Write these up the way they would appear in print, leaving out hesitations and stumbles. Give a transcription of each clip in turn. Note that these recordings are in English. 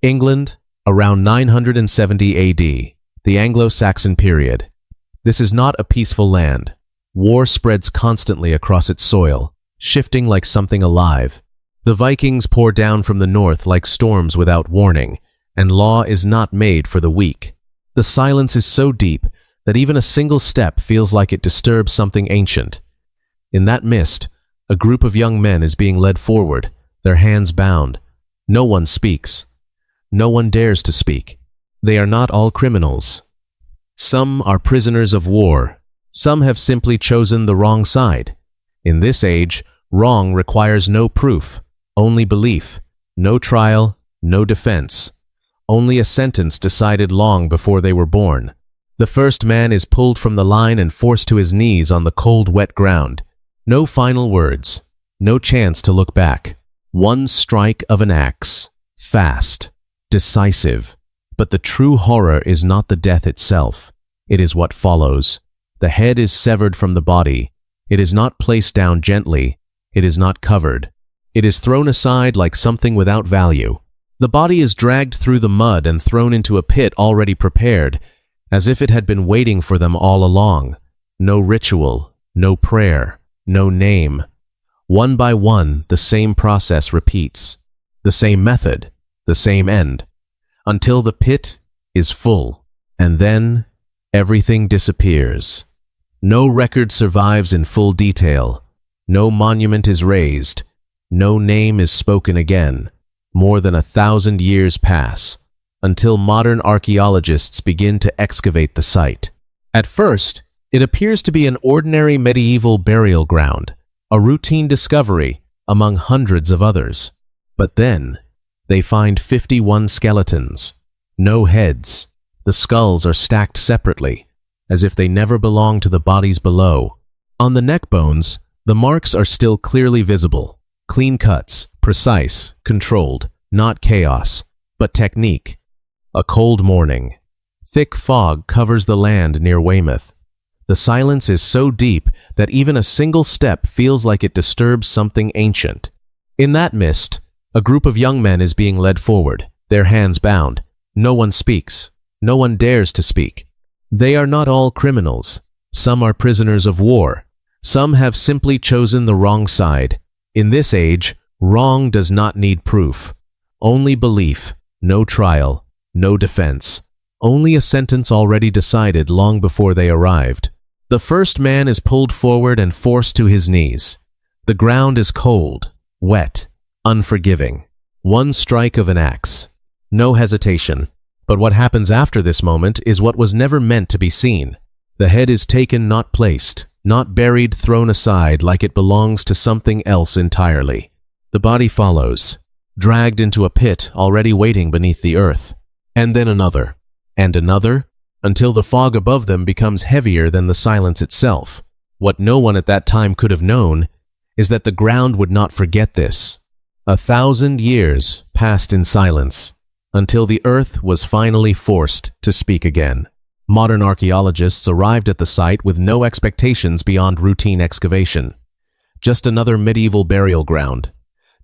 England, around 970 AD, the Anglo-Saxon period. This is not a peaceful land. War spreads constantly across its soil, shifting like something alive. The Vikings pour down from the north like storms without warning, and law is not made for the weak. The silence is so deep that even a single step feels like it disturbs something ancient. In that mist, a group of young men is being led forward, their hands bound. No one speaks. No one dares to speak. They are not all criminals. Some are prisoners of war. Some have simply chosen the wrong side. In this age, wrong requires no proof, only belief, no trial, no defense, only a sentence decided long before they were born. The first man is pulled from the line and forced to his knees on the cold, wet ground. No final words, no chance to look back. One strike of an axe, fast, decisive. But the true horror is not the death itself. It is what follows. The head is severed from the body. It is not placed down gently. It is not covered. It is thrown aside like something without value. The body is dragged through the mud and thrown into a pit already prepared, as if it had been waiting for them all along. No ritual, no prayer, no name. One by one, the same process repeats. The same method, the same end, until the pit is full, and then everything disappears. No record survives in full detail. No monument is raised. No name is spoken again. More than 1,000 years pass, until modern archaeologists begin to excavate the site. At first, it appears to be an ordinary medieval burial ground, a routine discovery among hundreds of others. But then, they find 51 skeletons. No heads. The skulls are stacked separately, as if they never belonged to the bodies below. On the neck bones, the marks are still clearly visible. Clean cuts, precise, controlled, not chaos, but technique. A cold morning. Thick fog covers the land near Weymouth. The silence is so deep that even a single step feels like it disturbs something ancient. In that mist, a group of young men is being led forward, their hands bound. No one speaks. No one dares to speak. They are not all criminals. Some are prisoners of war. Some have simply chosen the wrong side. In this age, wrong does not need proof. Only belief, no trial, no defense. Only a sentence already decided long before they arrived. The first man is pulled forward and forced to his knees. The ground is cold, wet, unforgiving. One strike of an axe. No hesitation. But what happens after this moment is what was never meant to be seen. The head is taken, not placed, not buried, thrown aside like it belongs to something else entirely. The body follows, dragged into a pit already waiting beneath the earth. And then another, and another, until the fog above them becomes heavier than the silence itself. What no one at that time could have known is that the ground would not forget this. 1,000 years passed in silence, until the earth was finally forced to speak again. Modern archaeologists arrived at the site with no expectations beyond routine excavation. Just another medieval burial ground.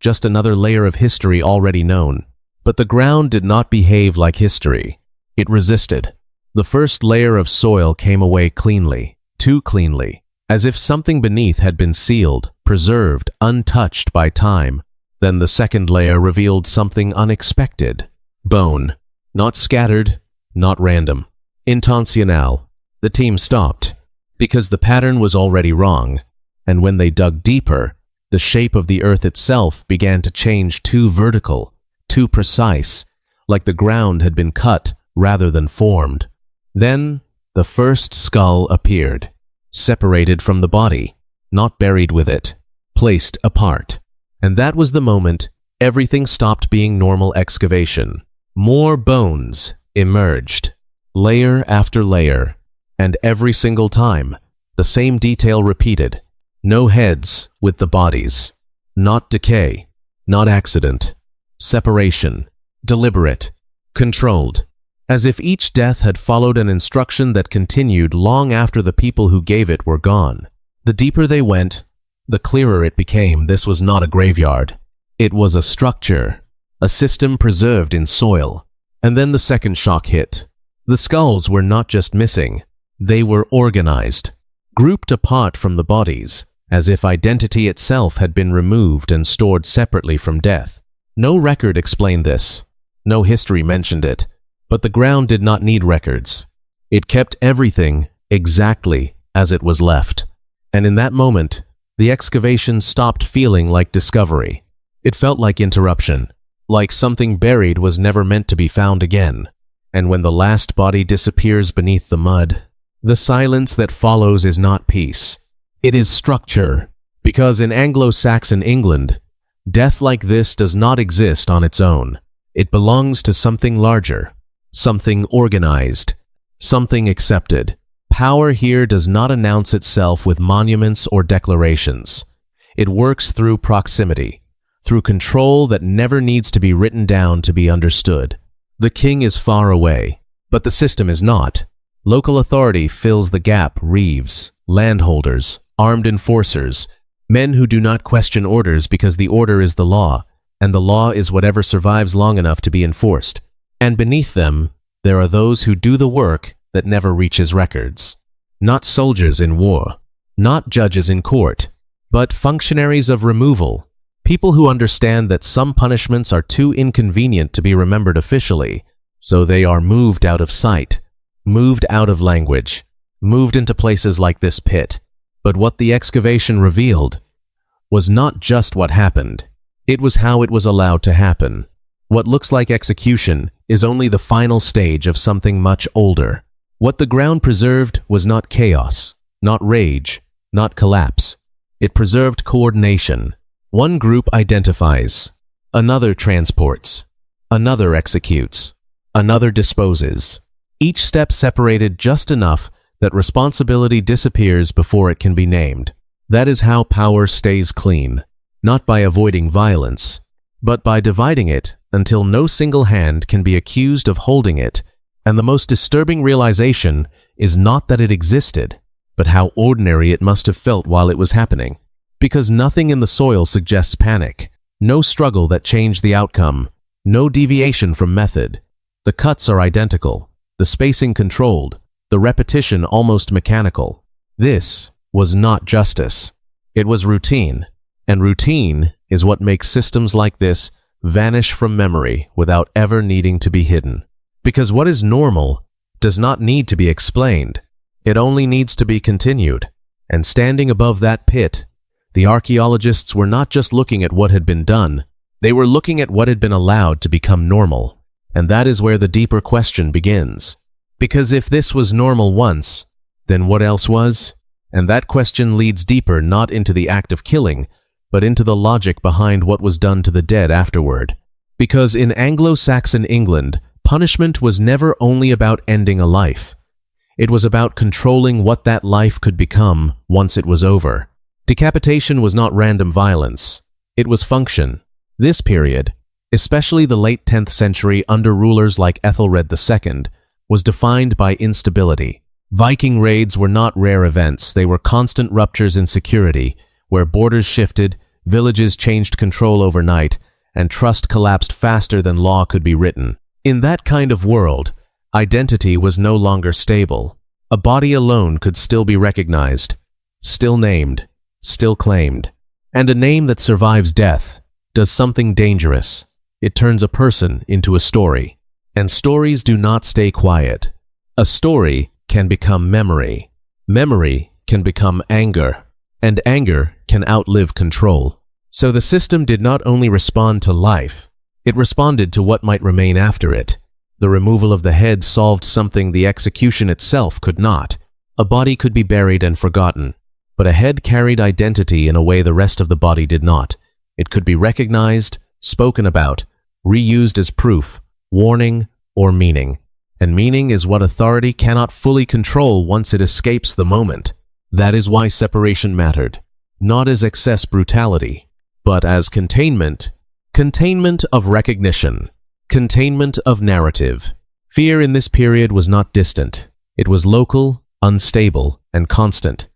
Just another layer of history already known. But the ground did not behave like history. It resisted. The first layer of soil came away cleanly, too cleanly, as if something beneath had been sealed, preserved, untouched by time. Then the second layer revealed something unexpected. Bone. Not scattered, not random. Intentional. The team stopped, because the pattern was already wrong, and when they dug deeper, the shape of the earth itself began to change, too vertical, too precise, like the ground had been cut rather than formed. Then, the first skull appeared, separated from the body, not buried with it, placed apart. And that was the moment everything stopped being normal excavation. More bones emerged, layer after layer, and every single time, the same detail repeated. No heads with the bodies. Not decay, not accident. Separation, deliberate, controlled, as if each death had followed an instruction that continued long after the people who gave it were gone. The deeper they went, the clearer it became this was not a graveyard. It was a structure, a system preserved in soil. And then the second shock hit. The skulls were not just missing, they were organized, grouped apart from the bodies, as if identity itself had been removed and stored separately from death. No record explained this. No history mentioned it. But the ground did not need records. It kept everything exactly as it was left. And in that moment, the excavation stopped feeling like discovery. It felt like interruption, like something buried was never meant to be found again. And when the last body disappears beneath the mud, the silence that follows is not peace. It is structure. Because in Anglo-Saxon England, death like this does not exist on its own. It belongs to something larger, something organized, something accepted. Power here does not announce itself with monuments or declarations. It works through proximity, through control that never needs to be written down to be understood. The king is far away, but the system is not. Local authority fills the gap. Reeves, landholders, armed enforcers, men who do not question orders because the order is the law, and the law is whatever survives long enough to be enforced. And beneath them, there are those who do the work that never reaches records. Not soldiers in war, not judges in court, but functionaries of removal, people who understand that some punishments are too inconvenient to be remembered officially, so they are moved out of sight, moved out of language, moved into places like this pit. But what the excavation revealed was not just what happened, it was how it was allowed to happen. What looks like execution is only the final stage of something much older. What the ground preserved was not chaos, not rage, not collapse. It preserved coordination. One group identifies, another transports, another executes, another disposes. Each step separated just enough that responsibility disappears before it can be named. That is how power stays clean, not by avoiding violence, but by dividing it until no single hand can be accused of holding it. And the most disturbing realization is not that it existed, but how ordinary it must have felt while it was happening. Because nothing in the soil suggests panic, no struggle that changed the outcome, no deviation from method. The cuts are identical, the spacing controlled, the repetition almost mechanical. This was not justice. It was routine, and routine is what makes systems like this vanish from memory without ever needing to be hidden. Because what is normal does not need to be explained. It only needs to be continued. And standing above that pit, the archaeologists were not just looking at what had been done, they were looking at what had been allowed to become normal. And that is where the deeper question begins. Because if this was normal once, then what else was? And that question leads deeper not into the act of killing, but into the logic behind what was done to the dead afterward. Because in Anglo-Saxon England, punishment was never only about ending a life. It was about controlling what that life could become once it was over. Decapitation was not random violence. It was function. This period, especially the late 10th century under rulers like Ethelred II, was defined by instability. Viking raids were not rare events. They were constant ruptures in security, where borders shifted, villages changed control overnight, and trust collapsed faster than law could be written. In that kind of world, identity was no longer stable. A body alone could still be recognized, still named, still claimed. And a name that survives death does something dangerous. It turns a person into a story. And stories do not stay quiet. A story can become memory. Memory can become anger. And anger can outlive control. So the system did not only respond to life, it responded to what might remain after it. The removal of the head solved something the execution itself could not. A body could be buried and forgotten, but a head carried identity in a way the rest of the body did not. It could be recognized, spoken about, reused as proof, warning, or meaning. And meaning is what authority cannot fully control once it escapes the moment. That is why separation mattered, not as excess brutality, but as containment. Containment of recognition. Containment of narrative. Fear in this period was not distant. It was local, unstable, and constant.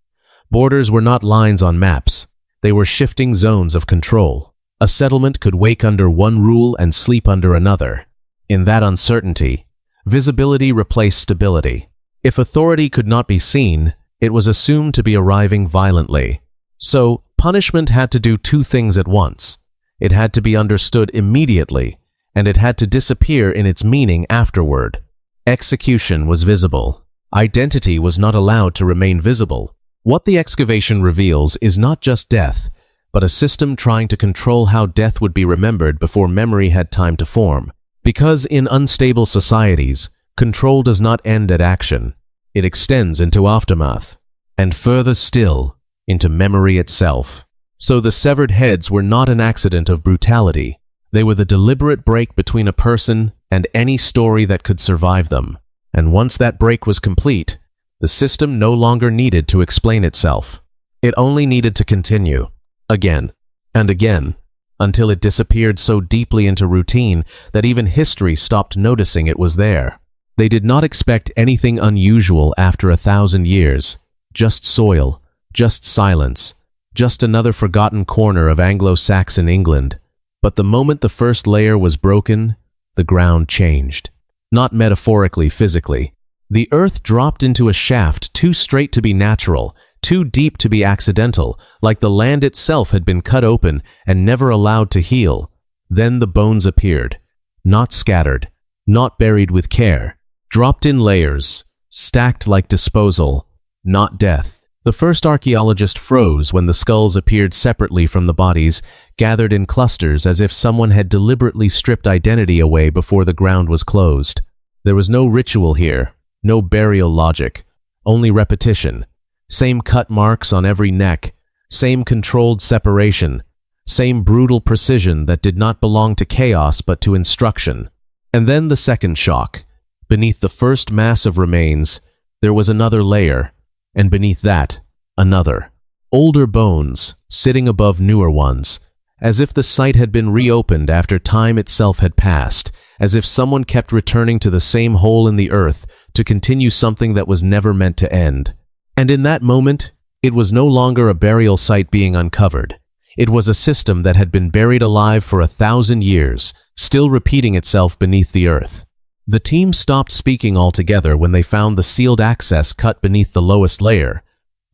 Borders were not lines on maps. They were shifting zones of control. A settlement could wake under one rule and sleep under another. In that uncertainty, visibility replaced stability. If authority could not be seen, it was assumed to be arriving violently. So, punishment had to do two things at once. It had to be understood immediately, and it had to disappear in its meaning afterward. Execution was visible. Identity was not allowed to remain visible. What the excavation reveals is not just death, but a system trying to control how death would be remembered before memory had time to form. Because in unstable societies, control does not end at action. It extends into aftermath, and further still, into memory itself. So the severed heads were not an accident of brutality. They were the deliberate break between a person and any story that could survive them. And once that break was complete, the system no longer needed to explain itself. It only needed to continue, again and again, until it disappeared so deeply into routine that even history stopped noticing it was there. They did not expect anything unusual after 1,000 years. Just soil, just silence, just another forgotten corner of Anglo-Saxon England. But the moment the first layer was broken, the ground changed. Not metaphorically, physically. The earth dropped into a shaft too straight to be natural, too deep to be accidental, like the land itself had been cut open and never allowed to heal. Then the bones appeared, not scattered, not buried with care, dropped in layers, stacked like disposal, not death. The first archaeologist froze when the skulls appeared separately from the bodies, gathered in clusters as if someone had deliberately stripped identity away before the ground was closed. There was no ritual here, no burial logic, only repetition. Same cut marks on every neck, same controlled separation, same brutal precision that did not belong to chaos but to instruction. And then the second shock. Beneath the first mass of remains, there was another layer, and beneath that, another. Older bones, sitting above newer ones, as if the site had been reopened after time itself had passed, as if someone kept returning to the same hole in the earth to continue something that was never meant to end. And in that moment, it was no longer a burial site being uncovered. It was a system that had been buried alive for 1,000 years, still repeating itself beneath the earth. The team stopped speaking altogether when they found the sealed access cut beneath the lowest layer,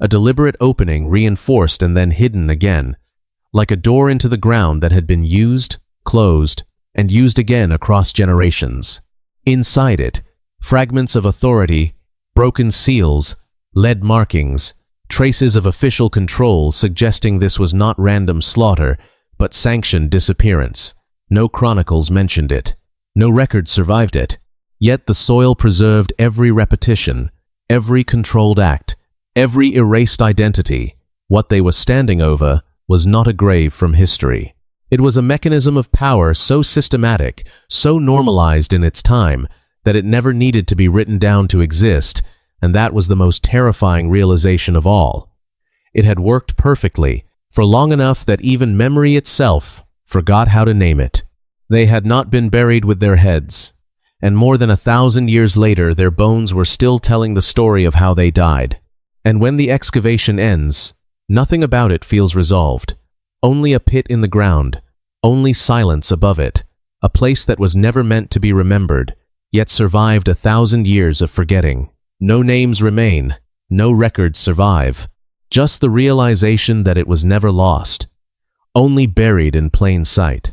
a deliberate opening reinforced and then hidden again, like a door into the ground that had been used, closed, and used again across generations. Inside it, fragments of authority, broken seals, lead markings, traces of official control suggesting this was not random slaughter, but sanctioned disappearance. No chronicles mentioned it. No record survived it. Yet the soil preserved every repetition, every controlled act, every erased identity. What they were standing over was not a grave from history. It was a mechanism of power so systematic, so normalized in its time, that it never needed to be written down to exist, and that was the most terrifying realization of all. It had worked perfectly, for long enough that even memory itself forgot how to name it. They had not been buried with their heads, and more than 1,000 years later their bones were still telling the story of how they died. And when the excavation ends, nothing about it feels resolved. Only a pit in the ground, only silence above it, a place that was never meant to be remembered, yet survived 1,000 years of forgetting. No names remain, no records survive, just the realization that it was never lost, only buried in plain sight.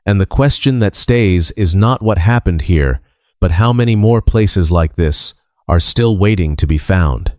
And the question that stays is not what happened here, but how many more places like this are still waiting to be found.